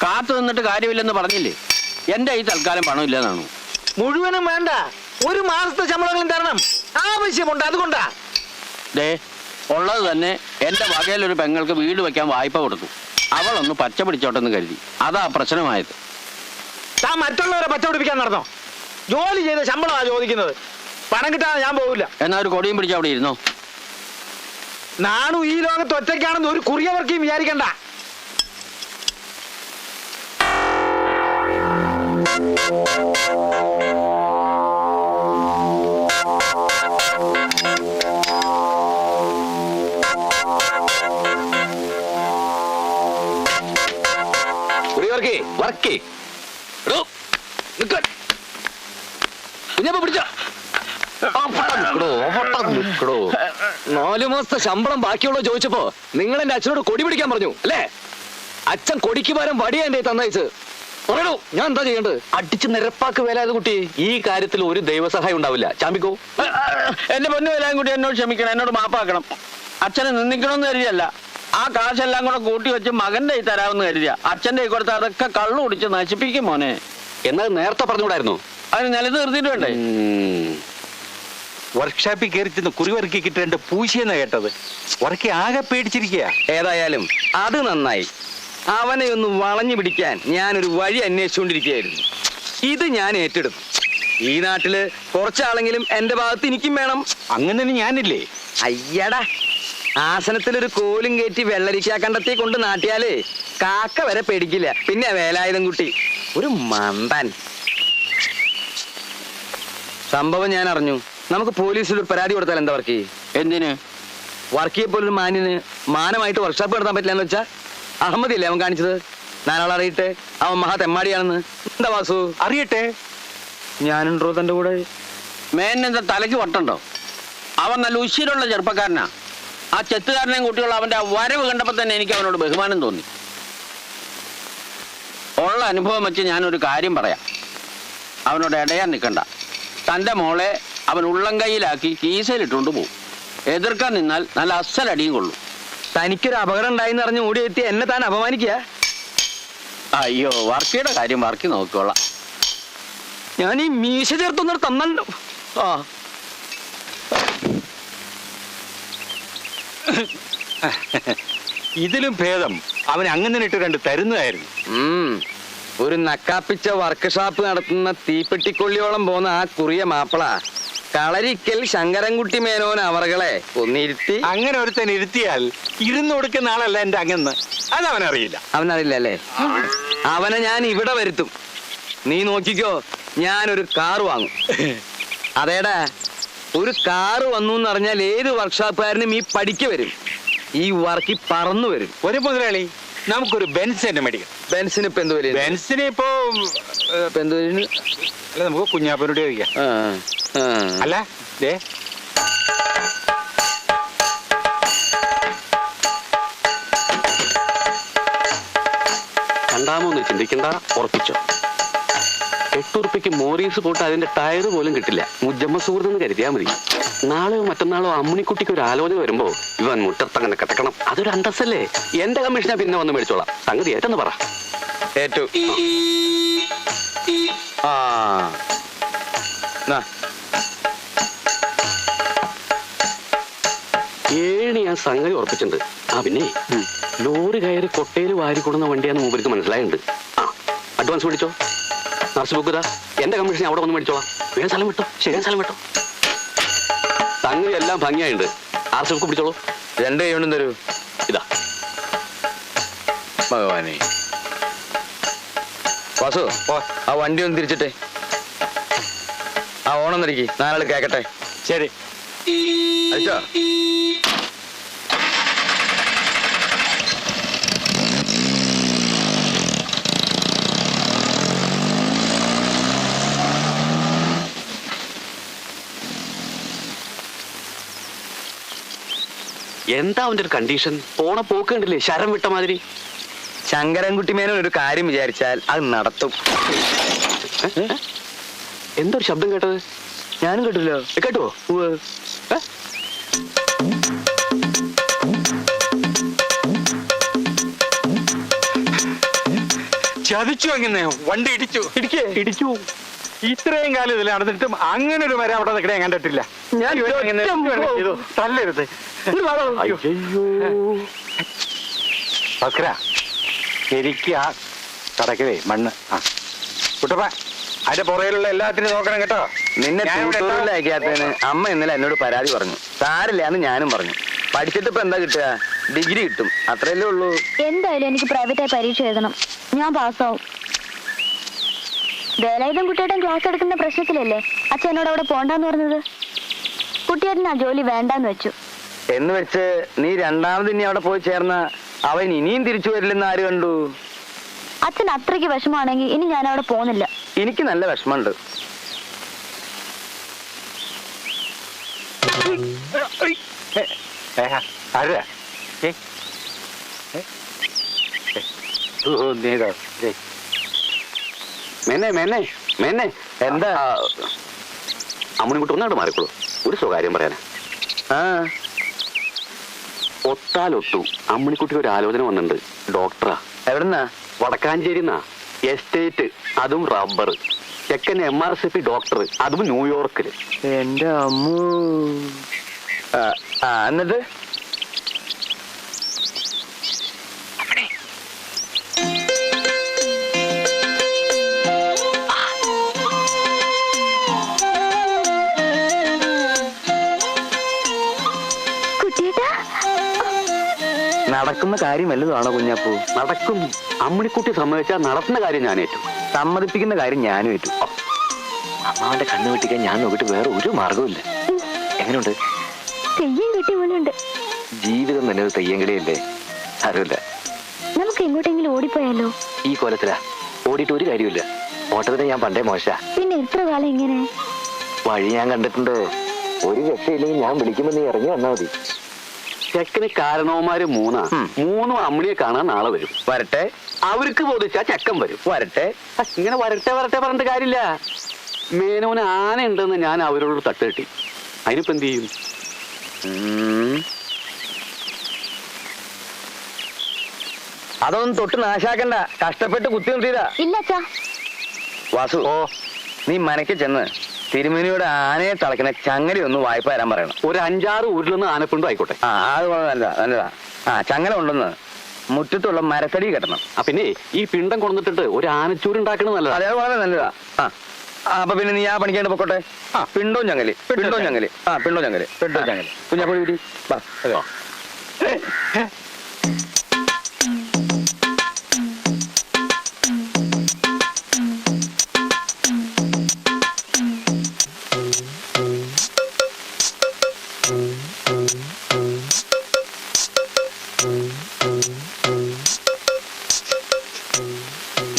കാത്തു നിന്നിട്ട് കാര്യമില്ലെന്ന് പറഞ്ഞില്ലേ? എന്റെ ഈ തൽക്കാലം പണമില്ലെന്നാണ്. മുഴുവനും വേണ്ട, 1 മാസത്തെ ശമ്പളങ്ങളും തരണം. ആവശ്യമുണ്ട്, അതുകൊണ്ടാ. ദേ, ഉള്ളത് തന്നെ എന്റെ വകയിലൊരു പെങ്ങൾക്ക് വീട് വെക്കാൻ വായ്പ കൊടുത്തു. അവളൊന്ന് പച്ച പിടിച്ചോട്ടെന്ന് കരുതി. അതാ പ്രശ്നമായത്. താൻ മറ്റുള്ളവരെ പച്ചപിടിപ്പിക്കാൻ നടന്നോ? ജോലി ചെയ്ത ശമ്പളമാ ചോദിക്കുന്നത്. പണം കിട്ടാതെ ഞാൻ പോകില്ല. എന്നാ ഒരു കൊടിയും പിടിച്ച് അവിടെ ഇരുന്നോ. നാണു ഈ ലോകത്ത് ഒറ്റയ്ക്കാണെന്ന് ഒരു കുറിയവർക്കും വിചാരിക്കണ്ട. കുഞ്ഞപ്പ പിടിച്ചോ. 4 മാസത്തെ ശമ്പളം ബാക്കിയുള്ളോ ചോദിച്ചപ്പോ നിങ്ങൾ എന്റെ അച്ഛനോട് കൊടി പിടിക്കാൻ പറഞ്ഞു അല്ലേ? അച്ഛൻ കൊടിക്ക് പകരം വടിയാ എന്റെ തന്നയച്ച്. പറയണു, ഞാൻ എന്താ ചെയ്യേണ്ടത്? അടിച്ച് നിരപ്പാക്ക് വേലായത് കുട്ടി. ഈ കാര്യത്തിൽ ഒരു ദൈവസഹായം ഉണ്ടാവില്ല. ചാമ്പിക്കോ. എന്റെ പൊന്നു എല്ലാം കൂടി എന്നോട് ക്ഷമിക്കണം, എന്നോട് മാപ്പാക്കണം. അച്ഛനെ നിന്ദിക്കണമെന്ന് കരുതിയല്ല. ആ കാശെല്ലാം കൂടെ കൂട്ടി വെച്ച് മകന്റെ കൈ തരാമെന്ന് കരുതിയ. അച്ഛന്റെ കൈ കൊടുത്ത് അതൊക്കെ കള്ളു കുടിച്ച് നശിപ്പിക്കും മോനെ. എന്നാൽ നേരത്തെ പറഞ്ഞുകൂടായിരുന്നു? അതിന് നിലത്ത് നിർത്തിയിട്ട് വേണ്ടേ? വർക്ക്ഷോപ്പിൽ കയറി ചെന്ന് കുറിവറുക്കി കിട്ടേണ്ട പൂശിയെന്നാ കേട്ടത്. ഉറക്കി ആകെ പേടിച്ചിരിക്കുക. ഏതായാലും അത് നന്നായി. അവനെ ഒന്ന് വളഞ്ഞു പിടിക്കാൻ ഞാനൊരു വഴി അന്വേഷിച്ചുകൊണ്ടിരിക്കുകയായിരുന്നു. ഇത് ഞാൻ ഏറ്റെടുത്തു. ഈ നാട്ടില് കുറച്ചാളെങ്കിലും എന്റെ ഭാഗത്ത് എനിക്കും വേണം. അങ്ങനെ തന്നെ ഞാനില്ലേ? അയ്യടാ, ആസനത്തിലൊരു കോലും കയറ്റി വെള്ളരിക്ക കണ്ടത്തി കൊണ്ട് നാട്ടിയാലേ കാക്ക വരെ പേടിക്കില്ല. പിന്നെ വേലായുധം കുട്ടി ഒരു മന്ദൻ. സംഭവം ഞാൻ അറിഞ്ഞു. നമുക്ക് പോലീസിൽ ഒരു പരാതി കൊടുത്താൽ എന്താ വർക്ക്? എന്തിന്? വർക്കിയെ പോലൊരു മാന്യന് മാനമായിട്ട് വർക്ക്ഷോപ്പ് നടത്താൻ പറ്റില്ല എന്ന് വെച്ചാ അഹമ്മദില്ലേ അവൻ കാണിച്ചത്? നാലാളറിയട്ടെ അവൻ മഹാ തെമ്മാടിയാണെന്ന്. എന്താ വാസു? അറിയട്ടെ. ഞാനുണ്ടോ തന്റെ കൂടെ? മേനെന്താ തലയ്ക്ക് വട്ടുണ്ടോ? അവൻ നല്ല ഉശിരുള്ള ചെറുപ്പക്കാരനാ. ആ ചെത്തുകാരനെയും കുട്ടികൾ അവന്റെ വരവ് കണ്ടപ്പോ തന്നെ എനിക്ക് അവനോട് ബഹുമാനം തോന്നി. ഉള്ള അനുഭവം വെച്ച് ഞാനൊരു കാര്യം പറയാം. അവനോട് ഇടയാൻ നിൽക്കണ്ട. തൻ്റെ മോളെ അവൻ ഉള്ളംകൈയിലാക്കി കീസയിലിട്ടുകൊണ്ട് പോകും. എതിർക്കാൻ നിന്നാൽ നല്ല അസലടിയും കൊള്ളും. തനിക്കൊരു അപകടം ഉണ്ടായിന്ന് അറിഞ്ഞ് ഓടിയെത്തി എന്നെ താൻ അപമാനിക്കുക? അയ്യോ, വർക്കിയുടെ കാര്യം വർക്കി നോക്കിക്കോളാം. ഞാൻ ഈ മീശ ചേർത്തൊന്നും തന്നല്ലോ. ആ ഇതിലും ഭേദം അവൻ അങ്ങനെ ഇട്ട് കണ്ട് തരുന്നതായിരുന്നു. ഒരു നക്കാപ്പിച്ച വർക്ക്ഷോപ്പ് നടത്തുന്ന തീപ്പെട്ടിക്കൊള്ളിയോളം പോന്ന ആ കുറിയ മാപ്പിള കളരിക്കൽ ശങ്കരൻകുട്ടി മേനോൻ അവറുകളെ ഒന്നിരുത്തി. അങ്ങനെ ഒരുത്തൻ ഇരുത്തിയാൽ ഇരുന്ന് കൊടുക്കുന്ന ആളല്ല എന്റെ അങ്ങന്ന്. അതവനറിയില്ല. അവനറിയില്ല അല്ലേ? അവനെ ഞാൻ ഇവിടെ വരുത്തും. നീ നോക്കിക്കോ, ഞാനൊരു കാറ് വാങ്ങും. അതേടാ, ഒരു കാറ് വന്നു എന്നറിഞ്ഞാൽ ഏത് വർക്ക്ഷോപ്പുകാരനും ഈ പഠിക്ക് വരും. ഈ വർക്കി പറന്നു വരും. ഒരു മുതലാളി, നമുക്കൊരു ബെൻസ് തന്നെ മേടിക്കാം. ബെൻസിന് ഇപ്പൊ എന്ത് വരും? ബെൻസിന് ഇപ്പോ എന്ത് വരും? അല്ല, നമുക്ക് കുഞ്ഞാപ്പനോട് ചോദിക്കാം. അല്ല ദേ, രണ്ടാമൊന്നും ചിന്തിക്കണ്ട, ഉറപ്പിച്ചോ. 8 ഉറുപ്പിക്ക് മോറീസ് പോട്ട് അതിന്റെ ടയർ പോലും കിട്ടില്ല. മുജമ്മ സുഹൃത്തെന്ന് കരുതിയാ മതി. നാളെയോ മറ്റന്നാളോ അമ്മുണിക്കുട്ടിക്ക് ഒരു ആലോചന വരുമ്പോ ഇവൻ മുറ്റത്തങ്ങനെ കിടക്കണം. അതൊരു അന്തസ്സല്ലേ? എന്റെ കമ്മീഷനാ പിന്നെ വന്ന് മേടിച്ചോളാം. സംഗതി ഏറ്റെന്ന് പറ. ഏറ്റു. ആ ഏഴ് ഞാൻ സംഗതി ഉറപ്പിച്ചിട്ടുണ്ട്. ആ പിന്നെ ലോറി കയറി കൊട്ടയിൽ വാരിക്കൊടുന്ന വണ്ടിയാന്ന് മൂപ്പർക്ക് മനസ്സിലായിട്ടുണ്ട്. ആ അഡ്വാൻസ് മേടിച്ചോ. നർസ് ബുക്കുതാ, എന്റെ കമ്മീഷൻ അവിടെ വന്ന് മേടിച്ചോളാം. വേഗം സ്ഥലം വിട്ടോ. ശരിയാൻ സ്ഥലം വിട്ടോ. സംഗതി എല്ലാം ഭംഗിയായിട്ടുണ്ട്. ആർസ് ബുക്ക് പിടിച്ചോളൂ. 2 കൈകൊണ്ടും തരൂ. ഇതാ. ഭഗവാനെ. വാസു, ആ വണ്ടി ഒന്ന് തിരിച്ചിട്ടെ. ആ ഓണം തിരിക്കി, 4 ആൾ കേക്കട്ടെ. ശരി. അയച്ചോ. എന്താ അവന്റെ ഒരു കണ്ടീഷൻ? പോണ പോക്ക് കണ്ടില്ലേ, ശരം വിട്ട മാതിരി. ശങ്കരൻകുട്ടി മേനോൻ ഒരു കാര്യം വിചാരിച്ചാൽ അത് നടത്തും. എന്തൊരു ശബ്ദം കേട്ടത്? ഞാനും കേട്ടില്ലോ. കേട്ടോ? ചതിച്ചു അങ്ങനെ വണ്ടി ഇടിച്ചു ഇടിച്ചു. ഇത്രയും കാലം ഇതിൽ നടന്നിട്ടും അങ്ങനെ ഒരു മരം അവിടെ നിൽക്കണേ ഞാൻ കണ്ടിട്ടില്ല. ഞാൻ ചെയ്തു തല്ലരുത്. ഭക്ര ശരിക്കും ആ കടക്കവേ മണ്ണ്. ആ കുട്ടപ്പ അതിന്റെ പുറയിലുള്ള എല്ലാത്തിനും നോക്കണം കേട്ടോ. നിന്നെ ട്യൂട്ടോറിയലാക്കിയാത്തതിന് അമ്മ ഇന്നലെ എന്നോട് പരാതി പറഞ്ഞു. സാരില്ല എന്ന് ഞാനും പറഞ്ഞു. പഠിച്ചിട്ട് ഇപ്പൊ എന്താ കിട്ടുക? ഡിഗ്രി കിട്ടും, അത്രയല്ലേ ഉള്ളൂ. എന്തായാലും എനിക്ക് പ്രൈവറ്റായി പരീക്ഷ എഴുതണം. ഞാൻ പാസ്സാവും. വേലായുധം കുട്ടിയേട്ടൻ ക്ലാസ് എടുക്കുന്ന പ്രശ്നത്തിലല്ലേ അച്ഛൻ എന്നോട് അവിടെ പോണ്ടെന്ന് പറഞ്ഞത്. കുട്ടിയേട്ടൻ ആ ജോലി വേണ്ടാന്ന് വെച്ചു. എന്ന് വെച്ച് നീ രണ്ടാമത് ഇനി അവിടെ പോയി ചേർന്ന അവൻ ഇനിയും തിരിച്ചു വരില്ലെന്ന് ആര് കണ്ടു? അച്ഛൻ അത്രയ്ക്ക് വിഷമാണെങ്കിൽ ഇനി ഞാൻ അവിടെ പോകുന്നില്ല. എനിക്ക് നല്ല വിഷമമുണ്ട്. ആരാ മേനെ മേനെ മേനെ എന്താ? അമ്മണിക്കുട്ടി ഒന്നായിട്ട് മാറിക്കോളൂ. ഒരു സ്വകാര്യം പറയാനാ. ആ ഒത്താലൊട്ടു അമ്മണിക്കുട്ടിക്ക് ഒരു ആലോചന വന്നിട്ടുണ്ട്. ഡോക്ടറാ. എവിടുന്നാ? വടക്കാഞ്ചേരിന്നാ. എസ്റ്റേറ്റ്, അതും റബ്ബർ. ചെക്കൻ MRCP ഡോക്ടർ, അതും ന്യൂയോർക്കില്. എന്റെ അമ്മൂ. എന്നിട്ട് നടക്കുന്ന കാര്യം വല്ലതുമാണോ കുഞ്ഞാപ്പൂ? നടക്കും. അമ്മണിക്കുട്ടി സമ്മതിച്ചാൽ നടത്തുന്ന കാര്യം ഞാൻ ഏറ്റു. സമ്മതിപ്പിക്കുന്ന കാര്യം ഞാനും ഏറ്റു. അമ്മാവന്റെ കണ്ണ് വെട്ടിക്കാൻ ഞാൻ നോക്കിയിട്ട് വേറെ ഒരു മാർഗവുമില്ല. എങ്ങനെയുണ്ട്? തെയ്യം കെട്ടി പോലുണ്ട്. ജീവിതം തന്നെ ഒരു തെയ്യങ്കളിയല്ലേ? അറിയില്ല. നമുക്ക് എങ്ങോട്ടെങ്കിലും ഓടിപ്പോയാലോ? ഈ കോലത്തിലാ ഓടിയിട്ട് ഒരു കാര്യമില്ല. ഓട്ടത്തിന് ഞാൻ പണ്ടേ മോശ. പിന്നെ എത്ര കാലം ഇങ്ങനെ? വഴി ഞാൻ കണ്ടിട്ടുണ്ട്. ഒരു രക്ഷയില്ലെങ്കിൽ ഞാൻ വിളിക്കുമ്പോ നീ ഇറങ്ങി വന്നാ മതി. ചെക്കന് കാരണവന്മാര് മൂന്നും അമ്മണിയെ കാണാൻ നാളെ വരും. വരട്ടെ. അവർക്ക് ബോധിച്ചാ ചെക്കൻ വരും. വരട്ടെ. ഇങ്ങനെ വരട്ടെ വരട്ടെ പറഞ്ഞിട്ട് കാര്യമില്ല. മേനോന് ആന ഉണ്ടെന്ന് ഞാൻ അവരോട് തട്ട് കെട്ടി. അതിനിപ്പോ എന്ത് ചെയ്യും? അതൊന്നും തൊട്ട് നാശാക്കണ്ട. കഷ്ടപ്പെട്ട് കുത്തിയോണ്ടിയതാ. ഇല്ല അച്ഛാ. വാസു, നീ മനക്ക് ചെന്ന് തിരുമേനിയോട് ആനയെ തളയ്ക്കുന്ന ചങ്ങല ഒന്ന് വായ്പ തരാൻ പറയണം. ഒരു 5-6 ഊരിലൊന്ന് ആനപ്പിണ്ടോ ആയിക്കോട്ടെ. ആ അത് നല്ലതാ നല്ലതാ. ആ ചങ്ങല ഉണ്ടെന്ന് മുറ്റത്തുള്ള മരത്തടി കെട്ടണം. പിന്നെ ഈ പിണ്ടം കൊണ്ടിട്ട് ഒരു ആനച്ചൂര് ഉണ്ടാക്കണത് നല്ലതാ. അതേ വളരെ നല്ലതാ. ആ അപ്പൊ പിന്നെ നീ ആ പണിക്കേണ്ട പൊക്കോട്ടെ. ആ പിണ്ടോ ഞങ്ങല്, പിണ്ടോ ഞങ്ങല്. ആ പിണ്ടോ ഞങ്ങല്, പിണ്ടോ ഞങ്ങല്. കുഞ്ഞാപ്പൊടി വീട്ടി വാ.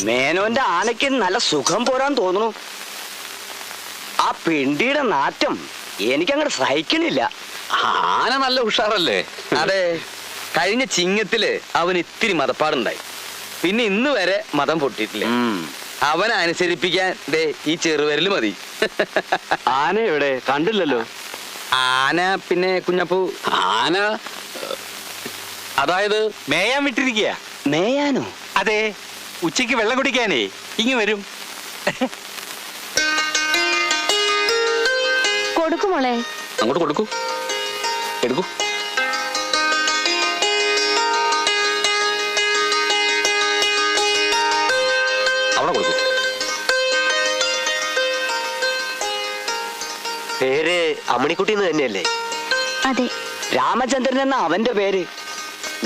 മേനോന്റെ ആനയ്ക്ക് നല്ല സുഖം പോരാൻ തോന്നുന്നു. ആ പിണ്ടിയുടെ നാറ്റം എനിക്കങ്ങോട്ട് സഹിക്കണില്ല. ആന നല്ല ഉഷാറല്ലേ? അതെ, കഴിഞ്ഞ ചിങ്ങത്തില് അവൻ ഇത്തിരി മതപ്പാടുണ്ടായി. പിന്നെ ഇന്ന് വരെ മതം പൊട്ടിയിട്ടില്ല. അവനെ അനുസരിപ്പിക്കാൻ ദേ ഈ ചെറുവിരല് മതി. ആന എവിടെ? കണ്ടില്ലല്ലോ. ആന പിന്നെ കുഞ്ഞപ്പൂ ആന അതായത് മേയാൻ വിട്ടിരിക്കുക. മേയാനോ? അതെ, ഉച്ചയ്ക്ക് വെള്ളം കുടിക്കാനേ ഇങ്ങ് വരും. കൊടുക്കുമോളെ. അങ്ങോട്ട് കൊടുക്കൂ, എടുക്കൂ. അവിടെ കൊടുക്കൂ. പേര് അമ്മണിക്കുട്ടി എന്ന് തന്നെയല്ലേ? അതെ. രാമചന്ദ്രൻ എന്ന അവന്റെ പേര്.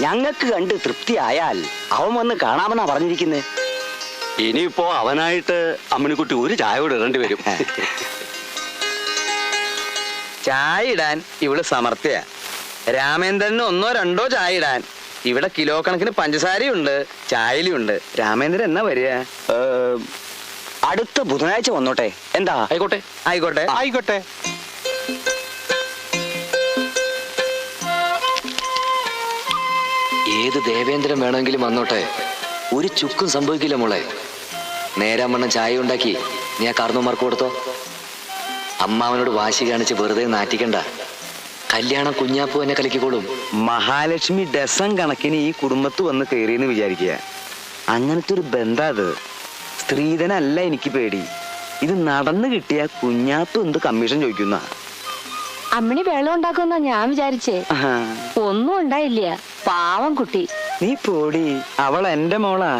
ഞങ്ങൾക്ക് കണ്ട് തൃപ്തിയായാൽ അവൻ വന്ന് കാണാമെന്നാ പറഞ്ഞിരിക്കുന്നത്. ഇനിയിപ്പോ അവനായിട്ട് അമ്മണിക്കുട്ടി ഒരു ചായ കൂടെ ഇടേണ്ടി വരും. ചായ ഇടാൻ ഇവിടെ സമർത്ഥ്യ. രാമേന്ദ്രന് 1-2 ചായ ഇടാൻ ഇവിടെ കിലോ കണക്കിന് പഞ്ചസാരയുണ്ട്, ചായയിലുണ്ട്. രാമേന്ദ്രൻ എന്നാ വരിക? അടുത്ത ബുധനാഴ്ച വന്നോട്ടെ. എന്താ? ആയിക്കോട്ടെ ആയിക്കോട്ടെ ആയിക്കോട്ടെ. ഏത് ദേവേന്ദ്രൻ വേണമെങ്കിലും വന്നോട്ടെ, ഒരു ചുക്കും സംഭവിക്കില്ല മോളെ. നേരാമണ്ണം ചായ ഉണ്ടാക്കി നീ ആ കാർന്നോമാർക്ക് കൊടുത്തോ. അമ്മാവനോട് വാശി കാണിച്ച് വെറുതെ നാറ്റിക്കണ്ട. കല്യാണം കുഞ്ഞാപ്പൂ എന്നെ കലക്കിക്കോളും. മഹാലക്ഷ്മി ഡസൻ കണക്കിന് ഈ കുടുംബത്ത് വന്ന് കയറിയെന്ന് വിചാരിക്കുക. അങ്ങനത്തെ ഒരു ബന്ധം അത്. സ്ത്രീധനല്ല എനിക്ക് പേടി. ഇത് നടന്നു കിട്ടിയ കുഞ്ഞാത്തും എന്ത് കമ്മീഷൻ ചോദിക്കുന്ന. അമ്മിണി വെള്ളം ഉണ്ടാക്കുമെന്നാ ഞാൻ വിചാരിച്ചേ. ഒന്നും ഉണ്ടായില്ല, പാവം കുട്ടി. നീ പോടി, അവൾ എന്റെ മോളാ.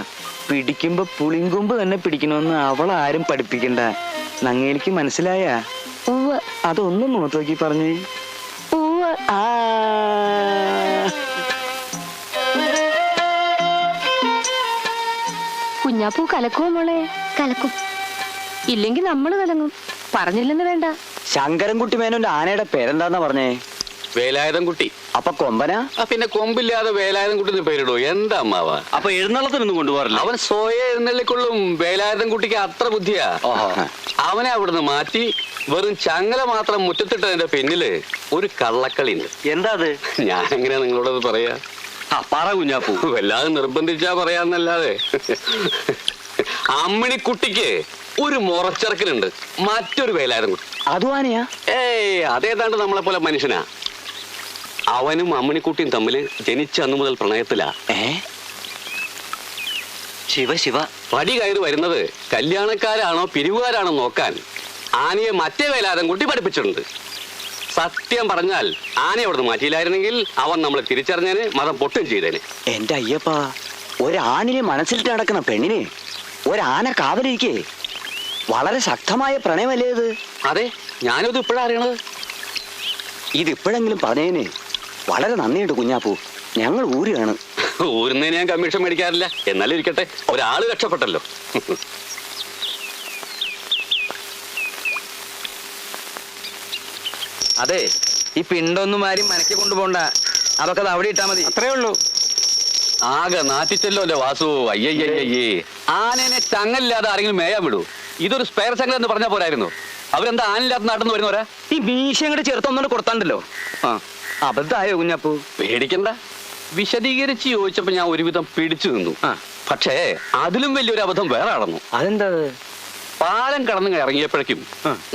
പിടിക്കുമ്പോ പുളിങ്കൊമ്പ് തന്നെ പിടിക്കണമെന്ന് അവളാരും പഠിപ്പിക്കണ്ട. നങ്ങേലിക്ക് മനസ്സിലായ? ഉവ്വ് അതൊന്നും മുഖത്ത് നോക്കി പറഞ്ഞേ. ഉവ്വ്. ആ കുഞ്ഞാപ്പൂ കലക്കുമോ മോളെ? കലക്കും. ഇല്ലെങ്കിൽ നമ്മള് കലങ്ങും. പറഞ്ഞില്ലെന്ന് വേണ്ട. ശങ്കരൻകുട്ടി മേനോന്റെ ആനയുടെ പേരെന്താന്നാ പറഞ്ഞേ? വേലായുധം കുട്ടി. അപ്പൊ കൊമ്പനാ? പിന്നെ കൊമ്പില്ലാതെ വേലായുധം കുട്ടി പേരിടോ? എന്താ അമ്മാവ? അപ്പൊ എഴുന്നള്ളത്തിനൊന്നും കൊണ്ടുപോകാറില്ല? അവൻ സ്വയം എഴുന്നള്ളിക്കൊള്ളും. വേലായുധം കുട്ടിക്ക് അത്ര ബുദ്ധിയാ. അവനെ അവിടുന്ന് മാറ്റി വെറും ചങ്ങല മാത്രം മുറ്റത്തിട്ടതിന്റെ പിന്നില് ഒരു കള്ളക്കളി ഉണ്ട്. എന്താ അത്? ഞാൻ എങ്ങനെയാ നിങ്ങളോടത് പറയാ? പറ കുഞ്ഞാപ്പൂ. വല്ലാതെ നിർബന്ധിച്ചാ പറയാന്നല്ലാതെ. അമ്മിണിക്കുട്ടിക്ക് ഒരു മുറച്ചെറുക്കനുണ്ട്, മറ്റൊരു വേലായുധം കുട്ടി. അതും ആനയാ? ഏയ് അതേതാണ്ട് നമ്മളെ പോലെ മനുഷ്യനാ. അവനും അമ്മിണിക്കുട്ടിയും തമ്മില് ജനിച്ച അന്നു മുതൽ പ്രണയത്തിലാ. ശിവ ശിവ. പടി കയറി വരുന്നത് കല്യാണക്കാരാണോ പിരിവുകാരാണോ നോക്കാൻ ആനയെ മറ്റേ വേലായുധം കുട്ടി പഠിപ്പിച്ചിട്ടുണ്ട്. സത്യം പറഞ്ഞാൽ ആനയെ അവിടുന്ന് മാറ്റിയില്ലായിരുന്നെങ്കിൽ അവൻ നമ്മളെ തിരിച്ചറിഞ്ഞേന്, മതം പൊട്ടും ചെയ്തേന്. എന്റെ അയ്യപ്പാ, ഒരാണിനെ മനസ്സിലിട്ട് നടക്കുന്ന പെണ്ണിനെ ഒരാന കാവലിരിക്കേ. വളരെ ശക്തമായ പ്രണയമല്ലേ ഇത്? അതെ, ഞാനിത് ഇപ്പോഴാ അറിയണത്. ഇതിപ്പോഴെങ്കിലും പറഞ്ഞേന് വളരെ നന്ദിയുണ്ട് കുഞ്ഞാപ്പൂ. ഞങ്ങൾ ഊരുകയാണ്. ഊരുന്നതിന് ഞാൻ കമ്മീഷൻ മേടിക്കാറില്ല. എന്നാലും ഇരിക്കട്ടെ, ഒരാള് രക്ഷപ്പെട്ടല്ലോ. അതെ, ഈ പിണ്ടൊന്നും ആരും മനക്കി കൊണ്ടുപോണ്ട. അതൊക്കെ അത് അവിടെ ഇട്ടാ മതി. അത്രേ ഉള്ളൂ. ആകെ നാറ്റിച്ചല്ലോ അല്ലേ വാസു? അയ്യയ്യയ്യേ, ആനേനെ ചങ്ങലില്ലാതെ ആരെങ്കിലും മേയാൻ വിടൂ? ഇതൊരു സ്പെയർ ചങ്ങൽ എന്ന് പറഞ്ഞാൽ പോരായിരുന്നു? അവരെന്താ ആനില്ലാത്ത നാട്ടിൽ നിന്ന് വരുന്നവരാ? ഈ മീശ അങ്ങോട്ട് ചേർത്തൊന്നുകൊണ്ട് കൊടുത്താണ്ടല്ലോ. അബദ്ധായോ കുഞ്ഞാപ്പൂ? പേടിക്കണ്ട. വിശദീകരിച്ച് ചോദിച്ചപ്പോ ഞാൻ ഒരുവിധം പിടിച്ചു നിന്നു. പക്ഷേ അതിലും വലിയൊരു അബദ്ധം വേറെ നടന്നു. അതെന്താ? പാലം കടന്ന് ഇറങ്ങിയപ്പോഴേക്കും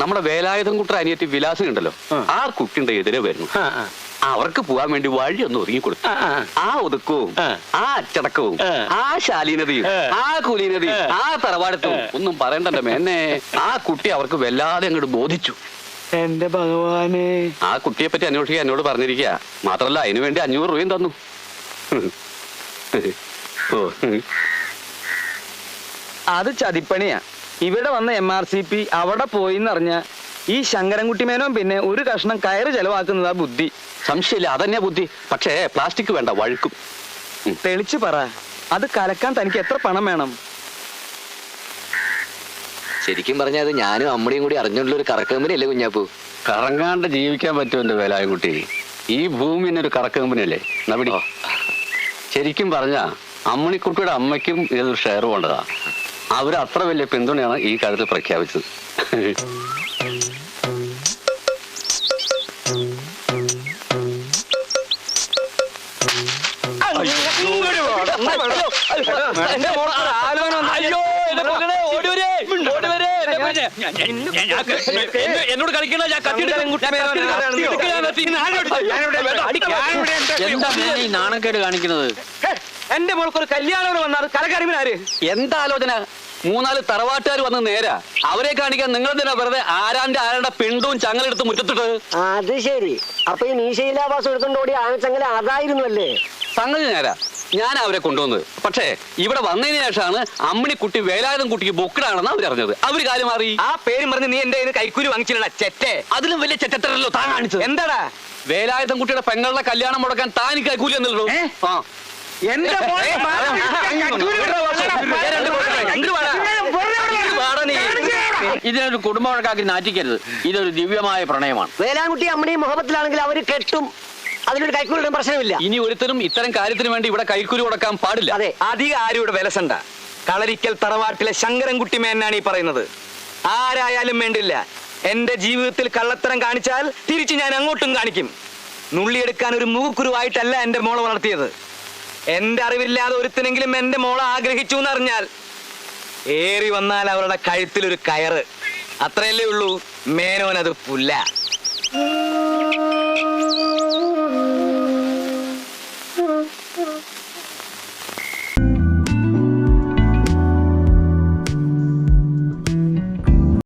നമ്മുടെ വേലായുധം കുട്ട അനിയത്തി വിലാസം ഉണ്ടല്ലോ, ആ കുട്ടിന്റെ എതിരെ വരുന്നു. അവർക്ക് പോവാൻ വേണ്ടി വഴി ഒന്ന് ഒതുങ്ങി കൊടുത്തു. ആ ഒതുക്കവും ആ അച്ചടക്കവും ആ ശാലീനതയും ആ കുലീനതയും ആ തറവാടത്തും ഒന്നും പറയണ്ടല്ലോ മേന്നെ. ആ കുട്ടി അവർക്ക് വല്ലാതെ അങ്ങോട്ട് ബോധിച്ചു. എന്റെ ഭഗവാനെ, ആ കുട്ടിയെ പറ്റി അന്വേഷിക്കാൻ എന്നോട് പറഞ്ഞിരിക്കുക. മാത്രല്ല അതിനു വേണ്ടി 500 രൂപയും തന്നു. അത് ചതിപ്പണിയാ. ഇവിടെ വന്ന MRCP അവിടെ പോയിന്നറിഞ്ഞ ഈ ശങ്കരൻകുട്ടി മേനോൻ പിന്നെ ഒരു കഷ്ണം കയറ് ചെലവാക്കുന്നതാ ബുദ്ധി. സംശയമില്ല, അതന്നെയാ ബുദ്ധി. പക്ഷേ പ്ലാസ്റ്റിക് വേണ്ട, വഴുക്കും. തെളിച്ചു പറ, അത് കലക്കാൻ തനിക്ക് എത്ര പണം വേണം? ശരിക്കും പറഞ്ഞാൽ അത് ഞാനും അമ്മടിയും കൂടി അറിഞ്ഞുള്ള ഒരു കറക്കമ്പനി അല്ലേ കുഞ്ഞാപ്പൂ? കറങ്ങാണ്ട് ജീവിക്കാൻ പറ്റുമല്ലോ വേലായുംകുട്ടി. ഈ ഭൂമി തന്നെ ഒരു കറക്ക കമ്പനിയല്ലേ? നവിടി. ശരിക്കും പറഞ്ഞ അമ്മണിക്കുട്ടിയുടെ അമ്മയ്ക്കും ഇതൊരു ഷെയർ വേണ്ടതാ. അവര് അത്ര വലിയ പിന്തുണയാണ് ഈ കാര്യത്തിൽ പ്രഖ്യാപിച്ചത്. എന്നോട് കളിക്കണ നാണക്കേട് കാണിക്കുന്നത്. എന്റെ മോൾക്കൊരു കല്യാണം വന്നാൽ കലകരിവിനാര്? എന്താ ആലോചന? 3-4 തറവാട്ടുകാർ വന്ന് നേരാ. അവരെ കാണിക്കാൻ നിങ്ങൾ തന്നെ വെറുതെ ആരാന്റെ പിണ്ടവും ചങ്ങലെടുത്ത് മുറ്റത്തിട്ട്. അത് ശരി. അപ്പൊ ഈ നീശയിലാവാസം എടുത്തോണ്ടോടി ആനച്ചങ്ങല അതായിരുന്നു അല്ലേ? സംഗതി നേരാ, ഞാൻ അവരെ കൊണ്ടുവന്നത്. പക്ഷേ ഇവിടെ വന്നതിന് ശേഷമാണ് അമ്മിണിക്കുട്ടി വേലായുധം കുട്ടിക്ക് ബൊക്കിടാണെന്ന് അവരറിഞ്ഞത്. അവര് കാര്യം മാറി. ആ പേരും പറഞ്ഞ് നീ എന്റെ കൈക്കൂലി വാങ്ങിച്ചില്ല ചെറ്റെ. അതിലും വലിയ ചെറ്റത്തരല്ലോ താൻ കാണിച്ചത്. എന്താടാ? വേലായുധം കുട്ടിയുടെ പെങ്ങളുടെ കല്യാണം മുടക്കാൻ താൻ കൈക്കൂലി എന്നല്ലോ. എന്റെ ഇതിനൊരു കുടുംബ വഴക്കാക്കി നാറ്റിക്കരുത്. ഇതൊരു ദിവ്യമായ പ്രണയമാണ്. വേലാൻകുട്ടി അമ്മയും മുഹബത്തിലാണെങ്കിൽ അവര് കെട്ടും. അതിനൊരു കൈക്കൂലിയുടെ പ്രശ്നമില്ല. ഇനി ഒരുത്തരും ഇത്തരം കാര്യത്തിന് വേണ്ടി ഇവിടെ കൈക്കൂലി കൊടുക്കാൻ പാടില്ല. അതെ, അധികം ആരും ഇവിടെ വിലസണ്ട. കളരിക്കൽ തറവാട്ടിലെ ശങ്കരൻകുട്ടി മേനാണ് ഈ പറയുന്നത്. ആരായാലും വേണ്ടില്ല, എന്റെ ജീവിതത്തിൽ കള്ളത്തരം കാണിച്ചാൽ തിരിച്ച് ഞാൻ അങ്ങോട്ടും കാണിക്കും. നുള്ളിയെടുക്കാൻ ഒരു മൂക്കുരുവായിട്ടല്ല എന്റെ മോളെ വളർത്തിയത്. എന്റെ അറിവില്ലാതെ ഒരുത്തിനെങ്കിലും എന്റെ മോളെ ആഗ്രഹിച്ചു എന്നറിഞ്ഞാൽ ഏറി വന്നാൽ അവരുടെ കഴുത്തിലൊരു കയറ്. അത്രയല്ലേ ഉള്ളൂ. മേനോനത് പുല്ല.